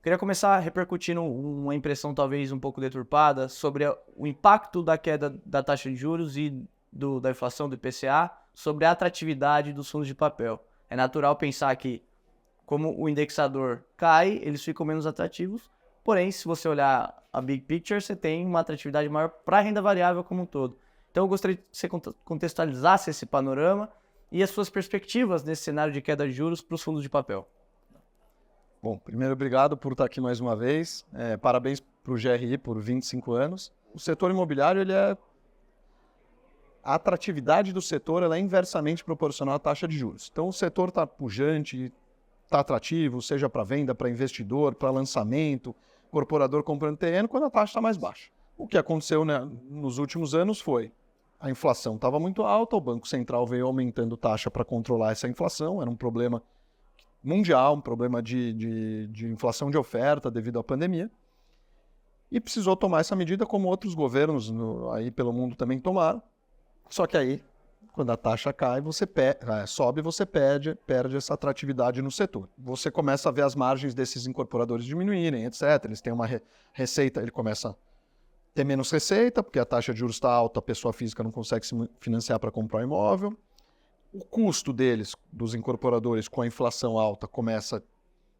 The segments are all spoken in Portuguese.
Queria começar repercutindo uma impressão talvez um pouco deturpada sobre o impacto da queda da taxa de juros e da inflação do IPCA sobre a atratividade dos fundos de papel. É natural pensar que, como o indexador cai, eles ficam menos atrativos, porém, se você olhar a big picture, você tem uma atratividade maior para a renda variável como um todo. Então, eu gostaria que você contextualizasse esse panorama e as suas perspectivas nesse cenário de queda de juros para os fundos de papel. Bom, primeiro, obrigado por estar aqui mais uma vez. Parabéns para o GRI por 25 anos. O setor imobiliário, a atratividade do setor ela é inversamente proporcional à taxa de juros. Então, o setor está pujante, está atrativo, seja para venda, para investidor, para lançamento, incorporador comprando terreno, quando a taxa está mais baixa. O que aconteceu, né, nos últimos anos foi a inflação estava muito alta, o Banco Central veio aumentando taxa para controlar essa inflação, era um problema mundial, um problema de inflação de oferta devido à pandemia, e precisou tomar essa medida como outros governos aí pelo mundo também tomaram, só que aí, quando a taxa cai, sobe, você perde essa atratividade no setor. Você começa a ver as margens desses incorporadores diminuírem, etc. Eles têm uma receita, ele começa a ter menos receita, porque a taxa de juros está alta, a pessoa física não consegue se financiar para comprar um imóvel. O custo deles, dos incorporadores, com a inflação alta, começa a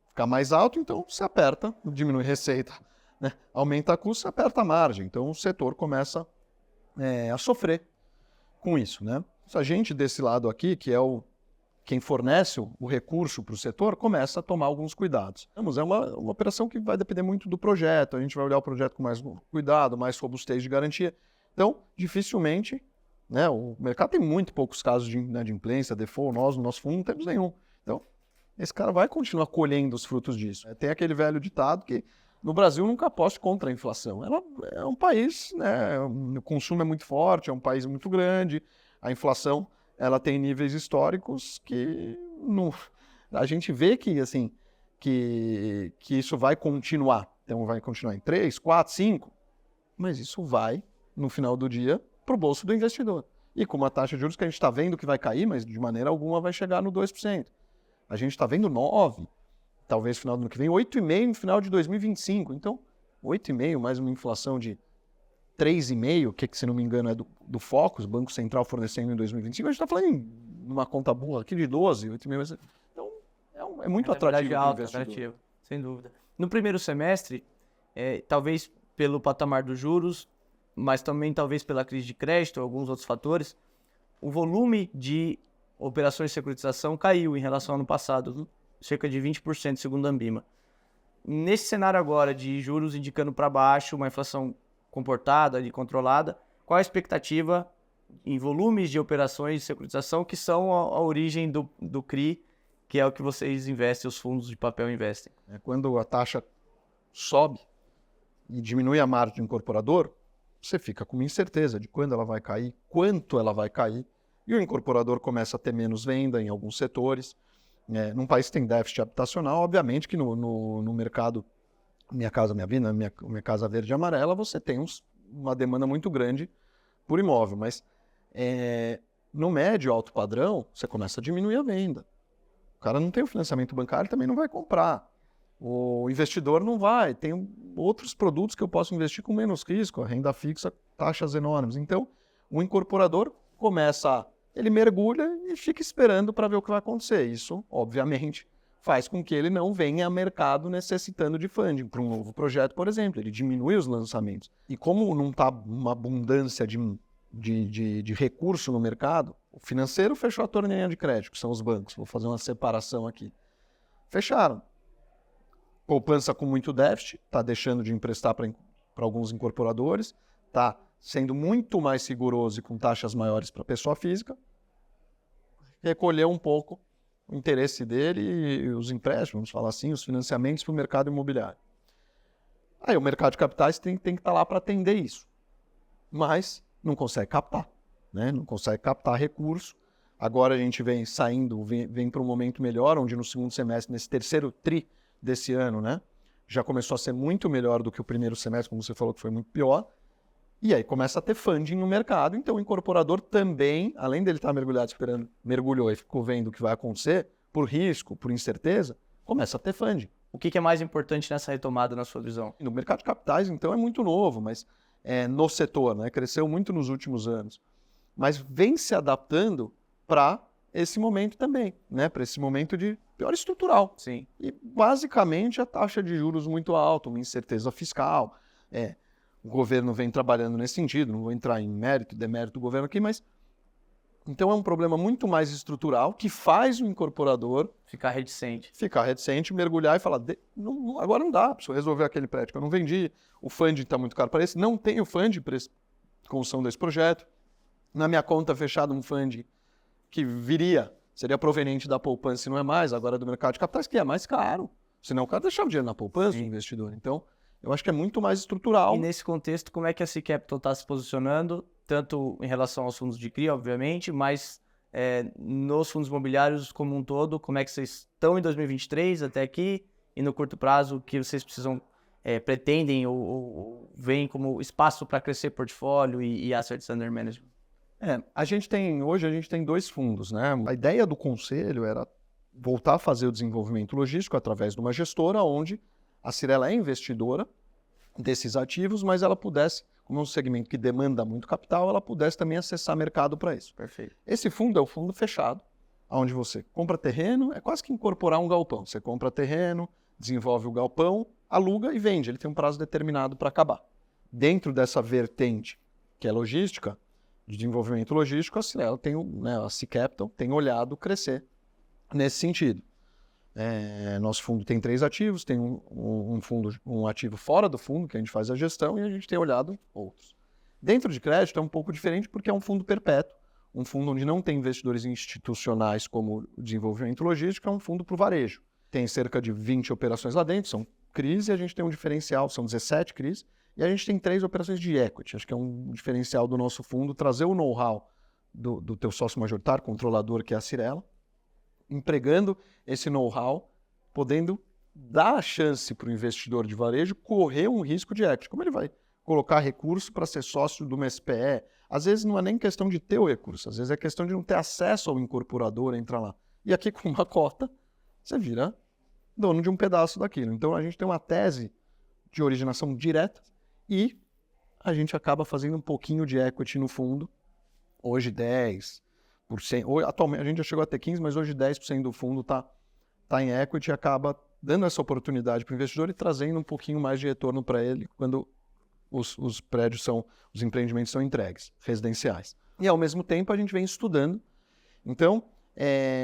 ficar mais alto, então se aperta, diminui receita, né? Aumenta custo, se aperta a margem. Então o setor começa a sofrer com isso, né? A gente desse lado aqui, que é quem fornece o recurso para o setor, começa a tomar alguns cuidados. É uma operação que vai depender muito do projeto, a gente vai olhar o projeto com mais cuidado, mais robustez de garantia. Então, dificilmente, né, o mercado tem muito poucos casos de inadimplência, default, no nosso fundo não temos nenhum. Então, esse cara vai continuar colhendo os frutos disso. Tem aquele velho ditado que no Brasil nunca aposte contra a inflação. Ela é um país, né, o consumo é muito forte, é um país muito grande, a inflação ela tem níveis históricos que a gente vê que, assim, que isso vai continuar. Então vai continuar em 3, 4, 5, mas isso vai, no final do dia, para o bolso do investidor. E com uma taxa de juros que a gente está vendo que vai cair, mas de maneira alguma vai chegar no 2%. A gente está vendo 9%, talvez no final do ano que vem, 8,5% no final de 2025. Então, 8,5% mais uma inflação de 3,5%, que se não me engano é do Focus, Banco Central fornecendo em 2025, a gente está falando em uma conta boa aqui de 12%, 8,5%. Então, é muito atrativo para o investidor. Atrativo, sem dúvida. No primeiro semestre, talvez pelo patamar dos juros, mas também talvez pela crise de crédito, alguns outros fatores, o volume de operações de securitização caiu em relação ao ano passado, cerca de 20% segundo a Ambima. Nesse cenário agora de juros indicando para baixo, uma inflação comportada e controlada, qual a expectativa em volumes de operações de securitização que são a origem do CRI, que é o que vocês investem, os fundos de papel investem? Quando a taxa sobe e diminui a margem do incorporador, você fica com uma incerteza de quando ela vai cair, quanto ela vai cair, e o incorporador começa a ter menos venda em alguns setores. Num país que tem déficit habitacional, obviamente que no mercado Minha Casa Minha Vida, minha Casa Verde e Amarela, você tem uma demanda muito grande por imóvel, mas no médio alto padrão, você começa a diminuir a venda. O cara não tem o financiamento bancário, também não vai comprar. O investidor não vai, tem outros produtos que eu posso investir com menos risco, a renda fixa, taxas enormes. Então, o incorporador ele mergulha e fica esperando para ver o que vai acontecer. Isso, obviamente, faz com que ele não venha a mercado necessitando de funding para um novo projeto, por exemplo. Ele diminui os lançamentos. E como não está uma abundância de recurso no mercado, o financeiro fechou a torneirinha de crédito, que são os bancos. Vou fazer uma separação aqui. Fecharam. Poupança com muito déficit, está deixando de emprestar para alguns incorporadores, está sendo muito mais rigoroso e com taxas maiores para a pessoa física, recolheu um pouco o interesse dele e os empréstimos, vamos falar assim, os financiamentos para o mercado imobiliário. Aí o mercado de capitais tem que estar lá para atender isso, mas não consegue captar, né? Não consegue captar recurso. Agora a gente vem para um momento melhor, onde no segundo semestre, nesse terceiro tri desse ano, né, já começou a ser muito melhor do que o primeiro semestre, como você falou que foi muito pior, e aí começa a ter funding no mercado, então o incorporador também, além dele estar mergulhado mergulhou e ficou vendo o que vai acontecer, por risco, por incerteza, começa a ter funding. O que é mais importante nessa retomada, na sua visão? No mercado de capitais, então, é muito novo, mas no setor, né? Cresceu muito nos últimos anos. Mas vem se adaptando para esse momento também, né? Para esse momento de pior estrutural. Sim. E, basicamente, a taxa de juros muito alta, uma incerteza fiscal. O governo vem trabalhando nesse sentido, não vou entrar em mérito e demérito do governo aqui, mas... Então, é um problema muito mais estrutural que faz o incorporador Ficar reticente, mergulhar e falar, agora não dá, preciso resolver aquele prédio que eu não vendi, o funding está muito caro para esse, não tenho funding para construção desse projeto, na minha conta fechada um funding que seria proveniente da poupança e não é mais, agora é do mercado de capitais, que é mais caro, senão o cara deixava o dinheiro na poupança, o investidor. Então, eu acho que é muito mais estrutural. E nesse contexto, como é que a C-Capital está se posicionando, tanto em relação aos fundos de CRI, obviamente, mas nos fundos imobiliários como um todo, como é que vocês estão em 2023 até aqui, e no curto prazo, o que vocês pretendem ou veem como espaço para crescer portfólio e assets under management? Hoje a gente tem 2 fundos, né? A ideia do conselho era voltar a fazer o desenvolvimento logístico através de uma gestora, onde a Cyrela é investidora desses ativos, mas ela pudesse, como é um segmento que demanda muito capital, ela pudesse também acessar mercado para isso. Perfeito. Esse fundo é o fundo fechado, onde você compra terreno, é quase que incorporar um galpão. Você compra terreno, desenvolve o galpão, aluga e vende. Ele tem um prazo determinado para acabar. Dentro dessa vertente, que é logística, de desenvolvimento logístico, a Cyrela a C-Capital tem olhado crescer nesse sentido. Nosso fundo tem 3 ativos, tem um ativo fora do fundo, que a gente faz a gestão, e a gente tem olhado outros. Dentro de crédito é um pouco diferente porque é um fundo perpétuo, um fundo onde não tem investidores institucionais como o desenvolvimento logístico, é um fundo para o varejo. Tem cerca de 20 operações lá dentro, são CRIs, e a gente tem um diferencial, são 17 CRIs, e a gente tem 3 operações de equity. Acho que é um diferencial do nosso fundo, trazer o know-how do teu sócio majoritário, controlador, que é a Cyrela, empregando esse know-how, podendo dar a chance para o investidor de varejo correr um risco de equity. Como ele vai colocar recurso para ser sócio de uma SPE? Às vezes não é nem questão de ter o recurso, às vezes é questão de não ter acesso ao incorporador a entrar lá. E aqui com uma cota, você vira dono de um pedaço daquilo. Então a gente tem uma tese de originação direta e a gente acaba fazendo um pouquinho de equity no fundo, hoje 10%. Atualmente a gente já chegou a ter 15%, mas hoje 10% do fundo está em equity e acaba dando essa oportunidade para o investidor e trazendo um pouquinho mais de retorno para ele quando os empreendimentos são entregues, residenciais. E ao mesmo tempo a gente vem estudando. Então,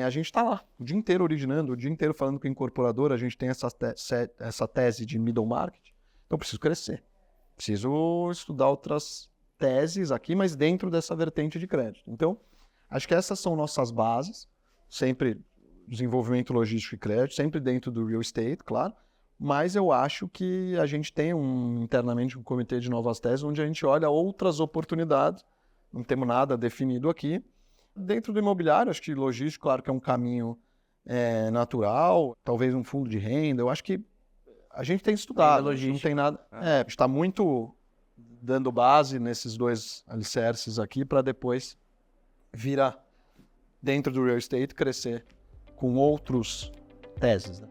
a gente está lá o dia inteiro originando, o dia inteiro falando com o incorporador, a gente tem essa tese de middle market, então preciso crescer. Preciso estudar outras teses aqui, mas dentro dessa vertente de crédito. Então, acho que essas são nossas bases, sempre desenvolvimento logístico e crédito, sempre dentro do real estate, claro, mas eu acho que a gente tem internamente um comitê de novas teses onde a gente olha outras oportunidades, não temos nada definido aqui. Dentro do imobiliário, acho que logístico, claro que é um caminho natural, talvez um fundo de renda, eu acho que a gente tem estudado, não tem nada, está muito dando base nesses 2 alicerces aqui para depois virar dentro do real estate, crescer com outros teses, né?